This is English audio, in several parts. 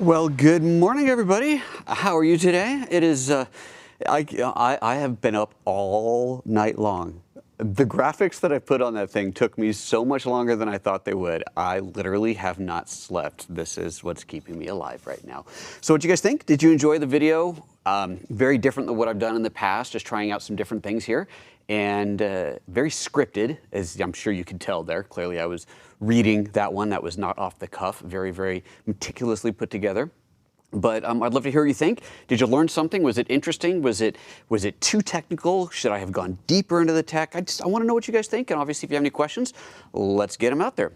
Well, good morning, everybody. How are you today? It is, I have been up all night long. The graphics that I put on that thing took me so much longer than I thought they would. I literally have not slept. This is what's keeping me alive right now. So what do you guys think? Did you enjoy the video? Very different than what I've done in the past, just trying out some different things here. And very scripted, as I'm sure you can tell there. Clearly I was reading that one. That was not off the cuff. Very, very meticulously put together. But I'd love to hear what you think. Did you learn something? Was it interesting? Was it too technical? Should I have gone deeper into the tech? I want to know what you guys think. And obviously, if you have any questions, let's get them out there.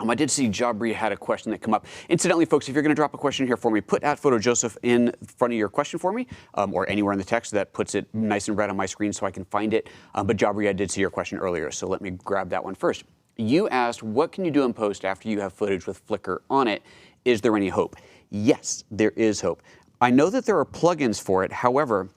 I did see Jabri had a question that come up. Incidentally, folks, if you're going to drop a question here for me, put @PhotoJoseph in front of your question for me, or anywhere in the text. That puts it nice and red on my screen so I can find it. But Jabri, I did see your question earlier, so let me grab that one first. You asked, what can you do in post after you have footage with Flickr on it? Is there any hope? Yes, there is hope. I know that there are plugins for it. However,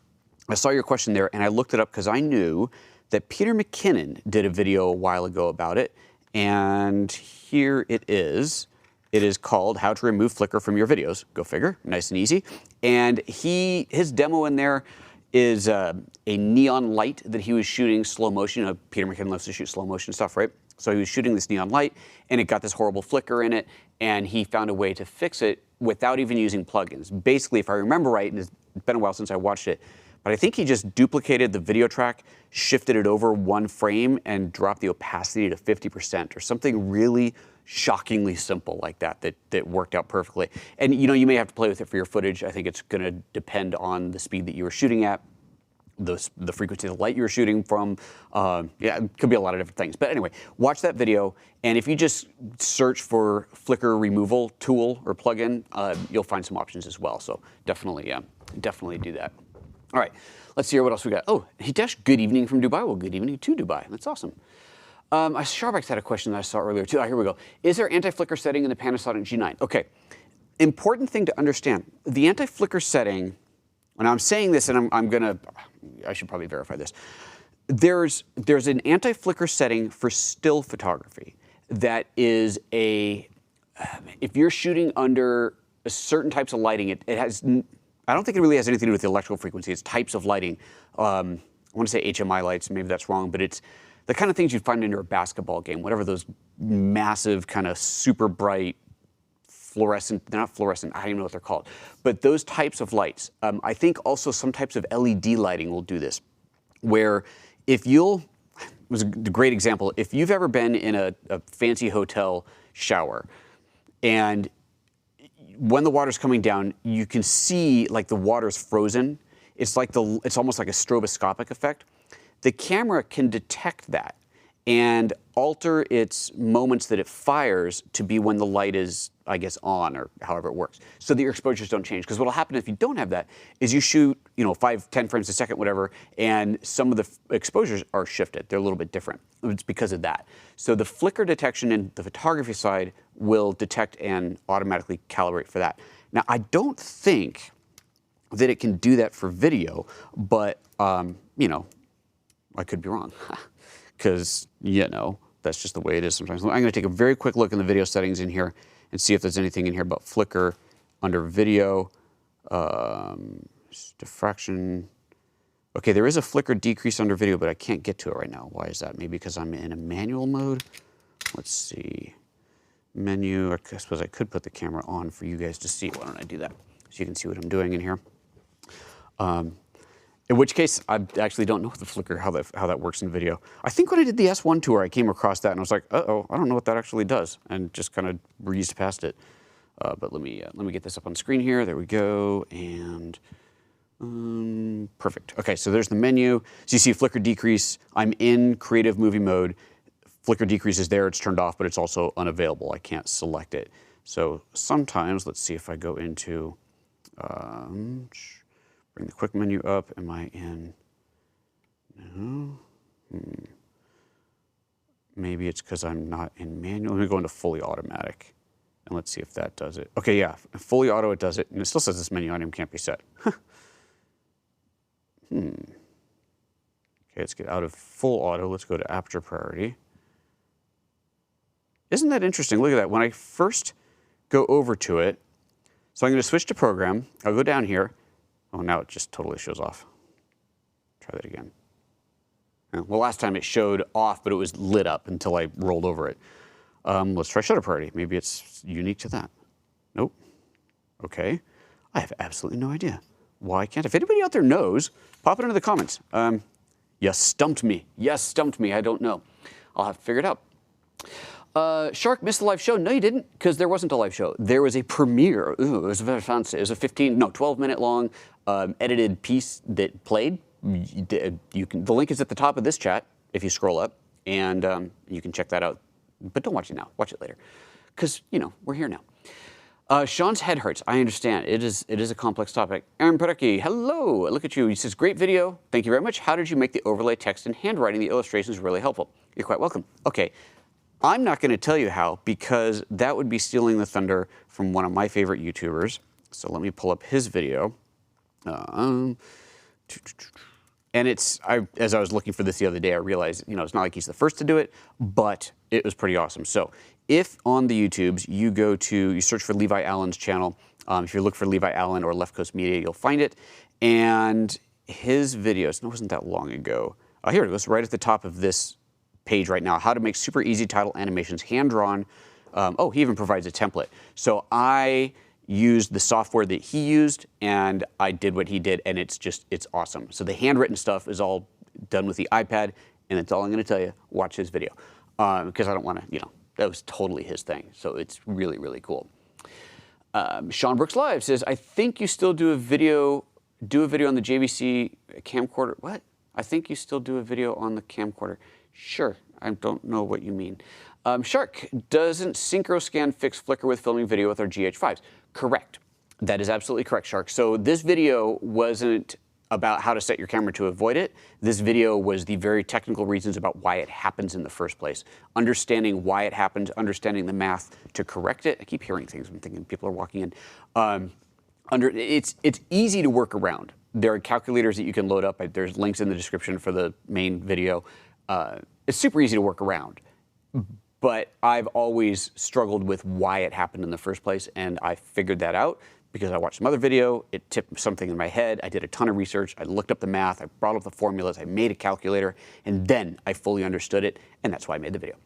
I saw your question there, and I looked it up because I knew that Peter McKinnon did a video a while ago about it. And here it is. It is called How to Remove Flickr from Your Videos. Go figure, nice and easy. And his demo in there is a neon light that he was shooting slow motion. Peter McKinnon loves to shoot slow motion stuff, right? So he was shooting this neon light, and it got this horrible flicker in it, and he found a way to fix it without even using plugins. Basically, if I remember right, and it's been a while since I watched it, but I think he just duplicated the video track, shifted it over one frame, and dropped the opacity to 50% or something really shockingly simple like that worked out perfectly. And you may have to play with it for your footage. I think it's going to depend on the speed that you were shooting at, the frequency of the light you were shooting from. Yeah, it could be a lot of different things. But anyway, watch that video, and if you just search for Flickr removal tool or plugin, you'll find some options as well. So definitely do that. All right, let's see here what else we got. Oh, Hitesh, good evening from Dubai. Well, good evening to Dubai. That's awesome. Sharbex had a question that I saw earlier too. Here we go. Is there anti-flicker setting in the Panasonic G9? Okay, important thing to understand. The anti-flicker setting, and I'm saying this, and I should probably verify this. There's an anti-flicker setting for still photography that is if you're shooting under certain types of lighting, it has, I don't think it really has anything to do with the electrical frequency. It's types of lighting. I want to say HMI lights, maybe that's wrong, but it's the kind of things you'd find under a basketball game, whatever those massive kind of super bright fluorescent, they're not fluorescent, I don't even know what they're called, but those types of lights. I think also some types of LED lighting will do this, where it was a great example, if you've ever been in a fancy hotel shower, and when the water's coming down, you can see like the water's frozen. It's almost like a stroboscopic effect. The camera can detect that and alter its moments that it fires to be when the light is, I guess, on, or however it works, so that your exposures don't change. Because what will happen if you don't have that is you shoot, 5, 10 frames a second, whatever, and some of the exposures are shifted. They're a little bit different. It's because of that. So the flicker detection in the photography side will detect and automatically calibrate for that. Now, I don't think that it can do that for video, but, I could be wrong. Because, that's just the way it is sometimes. I'm going to take a very quick look in the video settings in here and see if there's anything in here about flicker under video, diffraction. Okay, there is a flicker decrease under video, but I can't get to it right now. Why is that? Maybe because I'm in a manual mode? Let's see. Menu. I suppose I could put the camera on for you guys to see. Why don't I do that? So you can see what I'm doing in here. In which case, I actually don't know the flicker, how that works in video. I think when I did the S1 tour, I came across that and I was like, uh-oh, I don't know what that actually does, and just kind of breezed past it. But let me get this up on screen here. There we go, and perfect. Okay, so there's the menu. So you see flicker decrease. I'm in creative movie mode. Flicker decrease is there. It's turned off, but it's also unavailable. I can't select it. So sometimes, let's see if I go into. Bring the quick menu up. Am I in? No. Maybe it's because I'm not in manual. Let me go into fully automatic, and let's see if that does it. Okay, yeah, fully auto it does it, and it still says this menu item can't be set. Okay, let's get out of full auto. Let's go to aperture priority. Isn't that interesting? Look at that. When I first go over to it, So I'm going to switch to program. I'll go down here. Oh, now it just totally shows off. Try that again. Well, last time it showed off, but it was lit up until I rolled over it. Let's try shutter priority. Maybe it's unique to that. Nope. Okay. I have absolutely no idea. Why can't? If anybody out there knows, pop it into the comments. You stumped me. Yes, stumped me. I don't know. I'll have to figure it out. Shark missed the live show. No, you didn't, because there wasn't a live show. There was a premiere. Ooh, it was very fancy. It was a 12-minute long edited piece that played. The link is at the top of this chat if you scroll up, and you can check that out. But don't watch it now. Watch it later, because we're here now. Sean's head hurts. I understand. It is a complex topic. Aaron Pereki, hello. Look at you. He says, great video. Thank you very much. How did you make the overlay text and handwriting? The illustration is really helpful. You're quite welcome. Okay. I'm not going to tell you how, because that would be stealing the thunder from one of my favorite YouTubers. So let me pull up his video. And as I was looking for this the other day, I realized, it's not like he's the first to do it, but it was pretty awesome. So if on the YouTubes you search for Levi Allen's channel, if you look for Levi Allen or Left Coast Media, you'll find it. And his videos, it wasn't that long ago. Here it goes, right at the top of this page right now, how to make super easy title animations, hand-drawn. He even provides a template. So I used the software that he used, and I did what he did, and it's awesome. So the handwritten stuff is all done with the iPad, and that's all I'm going to tell you. Watch his video, because I don't want to, that was totally his thing. So it's really, really cool. Sean Brooks Live says, I think you still do a video on the JVC camcorder. What? I think you still do a video on the camcorder. Sure. I don't know what you mean. Shark, doesn't SynchroScan fix flicker with filming video with our GH5s? Correct. That is absolutely correct, Shark. So this video wasn't about how to set your camera to avoid it. This video was the very technical reasons about why it happens in the first place. Understanding why it happens, understanding the math to correct it. I keep hearing things. I'm thinking people are walking in. It's easy to work around. There are calculators that you can load up. There's links in the description for the main video. It's super easy to work around. But I've always struggled with why it happened in the first place, and I figured that out because I watched some other video, it tipped something in my head, I did a ton of research, I looked up the math, I brought up the formulas, I made a calculator, and then I fully understood it, and that's why I made the video.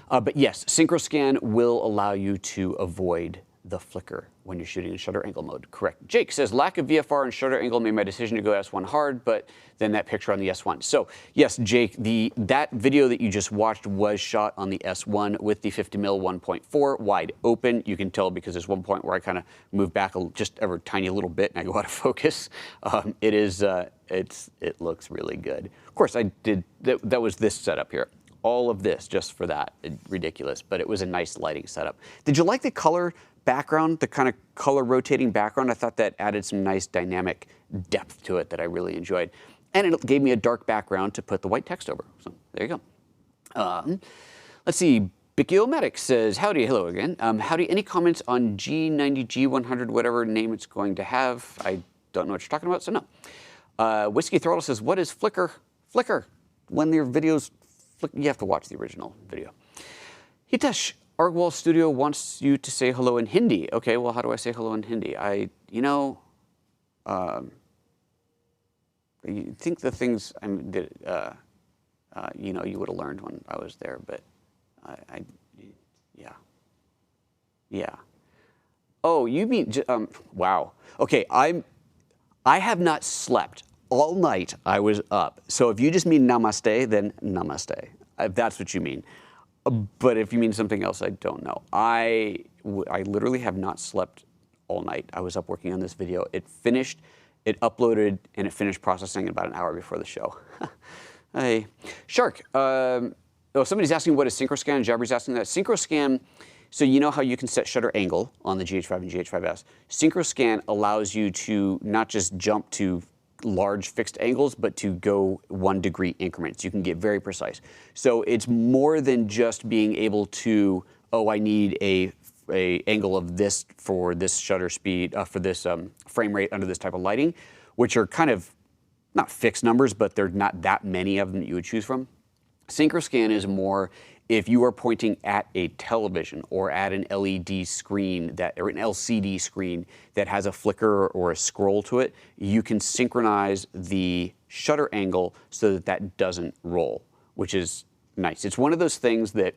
But yes, SynchroScan will allow you to avoid the flicker when you're shooting in shutter angle mode. Correct. Jake says, lack of VFR and shutter angle made my decision to go S1 hard, but then that picture on the S1. So yes, Jake, that video that you just watched was shot on the S1 with the 50mm 1.4 wide open. You can tell because there's one point where I kind of move back just ever tiny little bit and I go out of focus. It looks really good. Of course, I did, that was this setup here. All of this just for that. Ridiculous, but it was a nice lighting setup. Did you like the color background, the kind of color rotating background? I thought that added some nice dynamic depth to it that I really enjoyed. And it gave me a dark background to put the white text over. So there you go. Let's see. Bickiomatic says, howdy, hello again. Howdy, any comments on G90, G100, whatever name it's going to have? I don't know what you're talking about, so no. Whiskey Throttle says, what is flicker? Flicker. When your videos flicker, you have to watch the original video. Hitesh, Argwal Studio wants you to say hello in Hindi. Okay, well, how do I say hello in Hindi? You think the things you would have learned when I was there, but yeah. Oh, you mean, wow. Okay, I have not slept all night. I was up. So if you just mean namaste, then namaste. If that's what you mean. But if you mean something else, I don't know. I literally have not slept all night. I was up working on this video. It finished, it uploaded, and it finished processing about an hour before the show. Hey, Shark. Somebody's asking what is SynchroScan. Jabber's asking that. SynchroScan, so you know how you can set shutter angle on the GH5 and GH5S. SynchroScan allows you to not just jump to large fixed angles, but to go 1 degree increments. You can get very precise. So it's more than just being able to, I need a angle of this for this shutter speed, for this frame rate under this type of lighting, which are kind of not fixed numbers, but there's not that many of them that you would choose from. SynchroScan is more if you are pointing at a television or at an LED screen or an LCD screen that has a flicker or a scroll to it, you can synchronize the shutter angle so that that doesn't roll, which is nice. It's one of those things that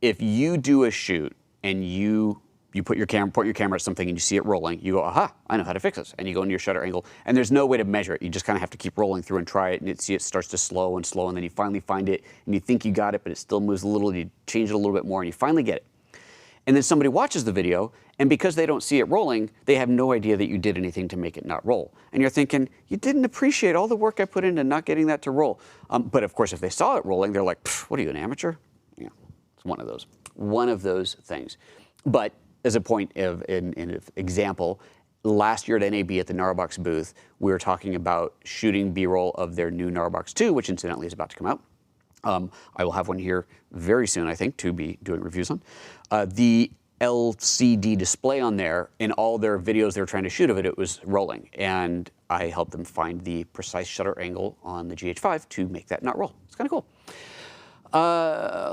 if you do a shoot and you point your camera at something and you see it rolling, you go, aha, I know how to fix this. And you go into your shutter angle, and there's no way to measure it. You just kind of have to keep rolling through and try it, and it starts to slow, and then you finally find it, and you think you got it, but it still moves a little, and you change it a little bit more, and you finally get it. And then somebody watches the video, and because they don't see it rolling, they have no idea that you did anything to make it not roll. And you're thinking, you didn't appreciate all the work I put into not getting that to roll. But of course, if they saw it rolling, they're like, what are you, an amateur? Yeah, it's one of those things. But as a point of an example, last year at NAB at the Narbox booth, we were talking about shooting B-roll of their new Narbox 2, which incidentally is about to come out. I will have one here very soon, I think, to be doing reviews on. The LCD display on there, in all their videos they were trying to shoot of it, it was rolling. And I helped them find the precise shutter angle on the GH5 to make that not roll. It's kind of cool.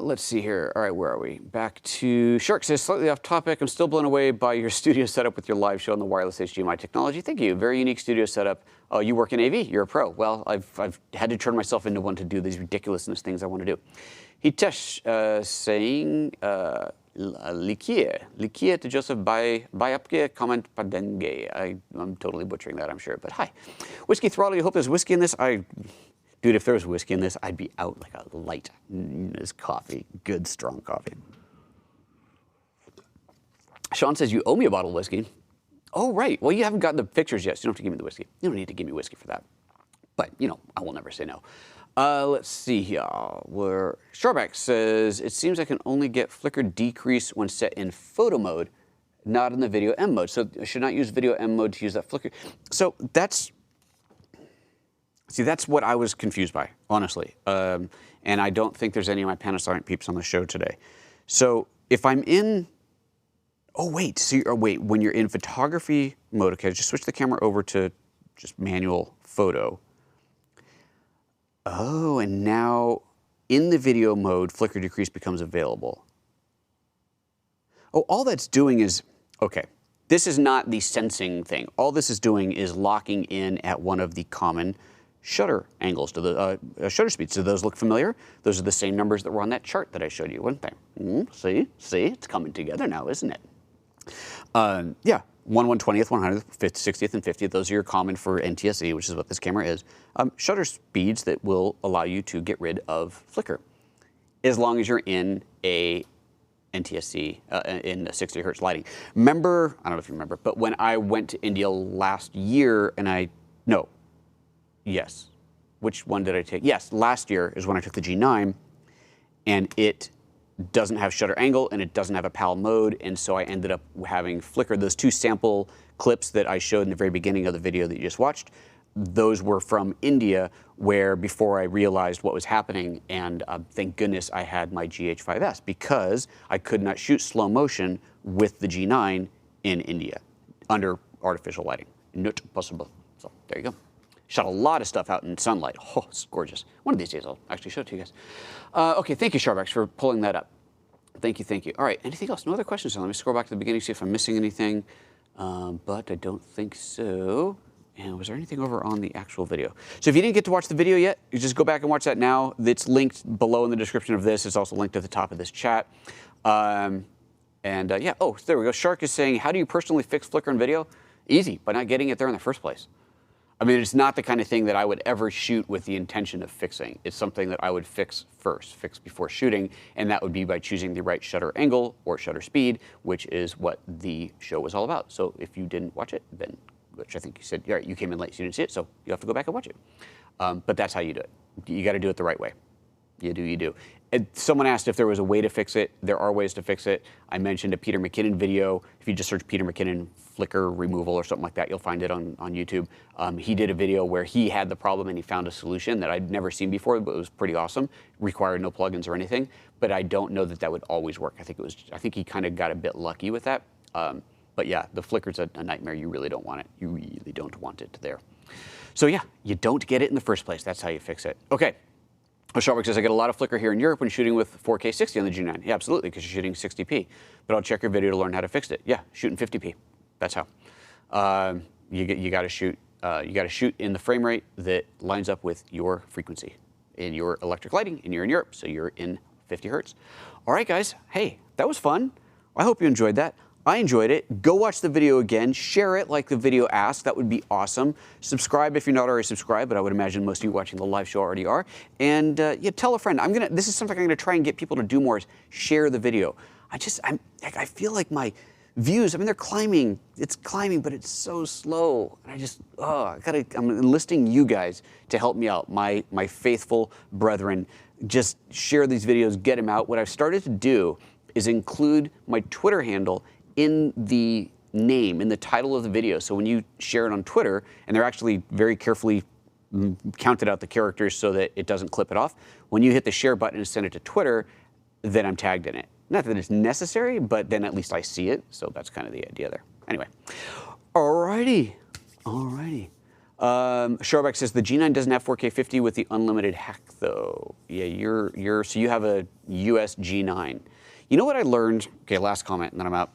Let's see here. All right, where are we? Back to Shark says, slightly off topic. I'm still blown away by your studio setup with your live show on the wireless HDMI technology. Thank you. Very unique studio setup. Oh, you work in AV. You're a pro. Well, I've had to turn myself into one to do these ridiculousness things I want to do. Hitesh saying, Likie to Joseph Bayapke comment padenge. I'm totally butchering that, I'm sure, but hi. Whiskey Throttle, you hope there's whiskey in this? Dude, if there was whiskey in this, I'd be out like a light. This coffee, good, strong coffee. Sean says, you owe me a bottle of whiskey. Oh, right. Well, you haven't gotten the pictures yet, so you don't have to give me the whiskey. You don't need to give me whiskey for that. But, you know, I will never say no. Let's see here. Where Starback says, it seems I can only get flicker decrease when set in photo mode, not in the video M mode. So I should not use video M mode to use that flicker. So that's what I was confused by, honestly. And I don't think there's any of my Panasonic peeps on the show today. So if I'm in, when you're in photography mode, okay, just switch the camera over to just manual photo. Oh, and now in the video mode, flicker decrease becomes available. Oh, all that's doing is, okay, this is not the sensing thing. All this is doing is locking in at one of the common shutter angles to the shutter speeds. Do those look familiar? Those are the same numbers that were on that chart that I showed you, weren't they? See, it's coming together now, isn't it? Yeah, 1/120th, 100th, 60th, and 50th. Those are your common for NTSC, which is what this camera is. Shutter speeds that will allow you to get rid of flicker, as long as you're in a NTSC in 60 hertz lighting. Remember, I don't know if you remember, but when I went to India last year, yes. Which one did I take? Yes, last year is when I took the G9, and it doesn't have shutter angle, and it doesn't have a PAL mode, and so I ended up having flicker. Those two sample clips that I showed in the very beginning of the video that you just watched, those were from India, where before I realized what was happening, and thank goodness I had my GH5S, because I could not shoot slow motion with the G9 in India under artificial lighting. Not possible. So there you go. Shot a lot of stuff out in sunlight. Oh, it's gorgeous. One of these days I'll actually show it to you guys. Okay, thank you, Sharbax, for pulling that up. Thank you, thank you. All right, anything else? No other questions? Let me scroll back to the beginning, see if I'm missing anything. But I don't think so. And was there anything over on the actual video? So if you didn't get to watch the video yet, you just go back and watch that now. It's linked below in the description of this. It's also linked at the top of this chat. Yeah, oh, there we go. Shark is saying, how do you personally fix flicker in video? Easy, by not getting it there in the first place. I mean, it's not the kind of thing that I would ever shoot with the intention of fixing. It's something that I would fix first, fix before shooting, and that would be by choosing the right shutter angle or shutter speed, which is what the show was all about. So if you didn't watch it, then, which I think you said, yeah, you came in late, so you didn't see it, so you have to go back and watch it. But that's how you do it. You got to do it the right way. You do. And someone asked if there was a way to fix it. There are ways to fix it. I mentioned a Peter McKinnon video. If you just search Peter McKinnon flicker removal or something like that, you'll find it on YouTube. He did a video where he had the problem and he found a solution that I'd never seen before, but it was pretty awesome. Required no plugins or anything, but I don't know that would always work. I think he kind of got a bit lucky with that. But yeah, the flicker's a nightmare. You really don't want it. You really don't want it there. So yeah, you don't get it in the first place. That's how you fix it. Okay. Sharpwick says, I get a lot of flicker here in Europe when shooting with 4K 60 on the G9. Yeah, absolutely, because you're shooting 60p. But I'll check your video to learn how to fix it. Yeah, shooting 50p. That's how. You got to shoot. You got to shoot in the frame rate that lines up with your frequency in your electric lighting, and you're in Europe, so you're in 50 hertz. All right, guys. Hey, that was fun. I hope you enjoyed that. I enjoyed it. Go watch the video again. Share it like the video asked. That would be awesome. Subscribe if you're not already subscribed, but I would imagine most of you watching the live show already are. And yeah, tell a friend. This is something I'm gonna try and get people to do more, is share the video. I feel like my views, I mean, they're climbing. It's climbing, but it's so slow. And I'm enlisting you guys to help me out, my faithful brethren. Just share these videos, get them out. What I've started to do is include my Twitter handle in the name, in the title of the video. So when you share it on Twitter, and they're actually very carefully counted out the characters so that it doesn't clip it off, when you hit the share button and send it to Twitter, then I'm tagged in it. Not that it's necessary, but then at least I see it. So that's kind of the idea there. Anyway, alrighty. Sharbeck says the G9 doesn't have 4K 50 with the unlimited hack though. Yeah, so you have a US G9. You know what I learned? Okay, last comment, and then I'm out.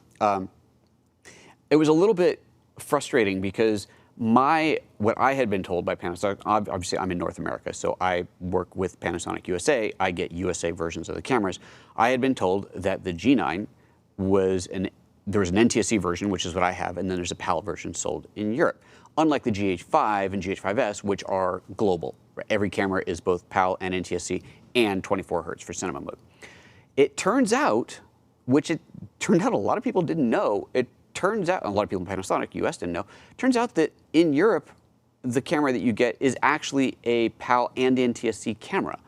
It was a little bit frustrating because what I had been told by Panasonic, obviously I'm in North America, so I work with Panasonic USA. I get USA versions of the cameras. I had been told that the G9 there was an NTSC version, which is what I have, and then there's a PAL version sold in Europe. Unlike the GH5 and GH5S, which are global. Every camera is both PAL and NTSC and 24 hertz for cinema mode. It turns out, which it turned out a lot of people didn't know, a lot of people in Panasonic US didn't know, turns out that in Europe, the camera that you get is actually a PAL and NTSC camera.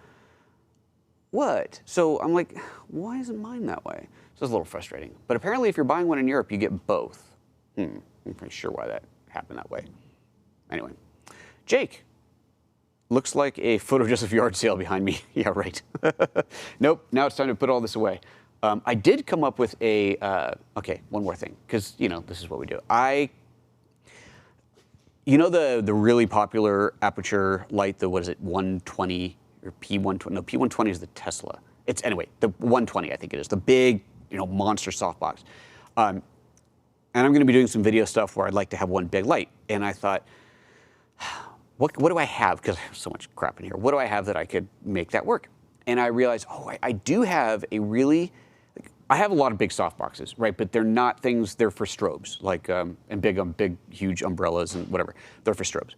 What? So I'm like, why isn't mine that way? So it's a little frustrating. But apparently if you're buying one in Europe, you get both. I'm pretty sure why that happened that way. Anyway, Jake. Looks like a PhotoJoseph yard sale behind me. Yeah, right. Nope, now it's time to put all this away. I did come up with okay, one more thing, because, this is what we do. The really popular aperture light, the, what is it, 120, or P120, no, P120 is the Tesla. Anyway, the 120, I think it is, the big, monster softbox. And I'm gonna be doing some video stuff where I'd like to have one big light. And I thought, what do I have? Because I have so much crap in here. What do I have that I could make that work? And I realized, I do have I have a lot of big softboxes, right? But they're not things, they're for strobes, like, and big, huge umbrellas and whatever. They're for strobes.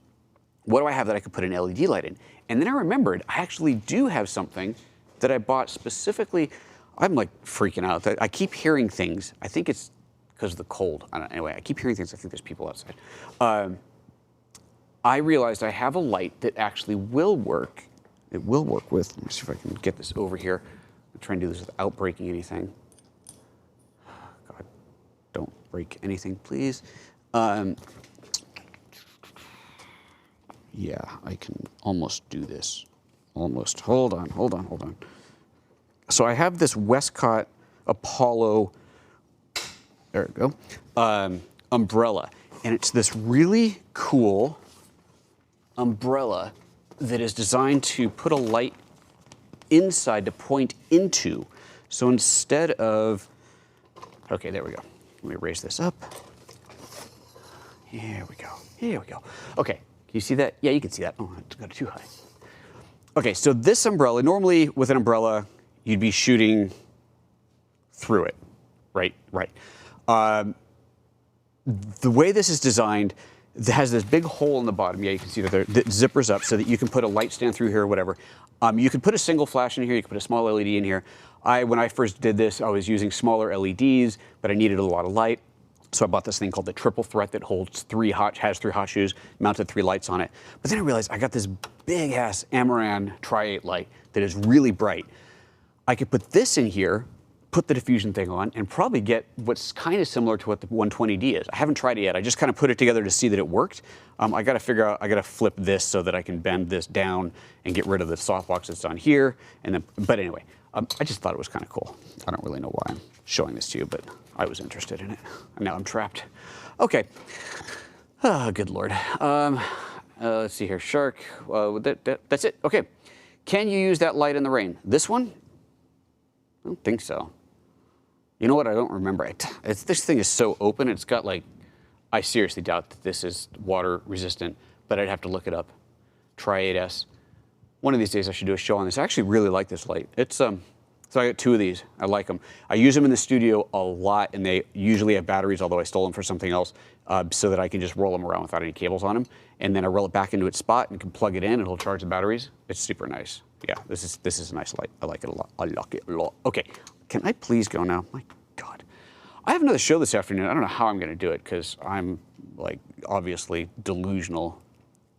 What do I have that I could put an LED light in? And then I remembered, I actually do have something that I bought specifically. I'm like freaking out. I keep hearing things. I think it's because of the cold. Anyway, I keep hearing things. I think there's people outside. I realized I have a light that actually will work. It will work with, let me see if I can get this over here. I'm trying to do this without breaking anything. God, don't break anything, please. Yeah, I can almost do this. Almost, hold on. So I have this Westcott Apollo, there we go, umbrella. And it's this really cool umbrella that is designed to put a light inside to point into. So instead of, okay, there we go. Let me raise this up. Here we go. Okay, can you see that? Yeah, you can see that. Oh, I got it too high. Okay, so this umbrella, normally with an umbrella, you'd be shooting through it, right? The way this is designed, it has this big hole in the bottom. Yeah, you can see that there, that zippers up so that you can put a light stand through here or whatever. You can put a single flash in here. You can put a small LED in here. When I first did this, I was using smaller LEDs, but I needed a lot of light. So I bought this thing called the Triple Threat that has three hot shoes, mounted 3 lights on it. But then I realized I got this big ass Amaran Tri-8 light that is really bright. I could put this in here, put the diffusion thing on, and probably get what's kind of similar to what the 120D is. I haven't tried it yet. I just kind of put it together to see that it worked. I got to figure out, I got to flip this so that I can bend this down and get rid of the softbox that's on here. And then, but anyway, I just thought it was kind of cool. I don't really know why I'm showing this to you, but I was interested in it. And now I'm trapped. Okay. Oh, good Lord. Let's see here. Shark. That's it. Okay. Can you use that light in the rain? This one? I don't think so. You know what? I don't remember it. This thing is so open. It's got like, I seriously doubt that this is water resistant, but I'd have to look it up. Try 8S. One of these days I should do a show on this. I actually really like this light. It's so I got 2 of these. I like them. I use them in the studio a lot, and they usually have batteries, although I stole them for something else, so that I can just roll them around without any cables on them. And then I roll it back into its spot and can plug it in, and it'll charge the batteries. It's super nice. Yeah, this is a nice light. I like it a lot. I like it a lot. Okay, can I please go now? My God. I have another show this afternoon. I don't know how I'm going to do it because I'm like obviously delusional,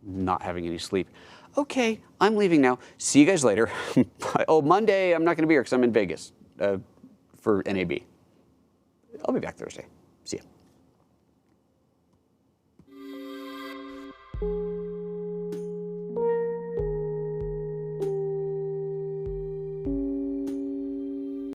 not having any sleep. Okay, I'm leaving now. See you guys later. Oh, Monday, I'm not going to be here because I'm in Vegas for NAB. I'll be back Thursday. See ya.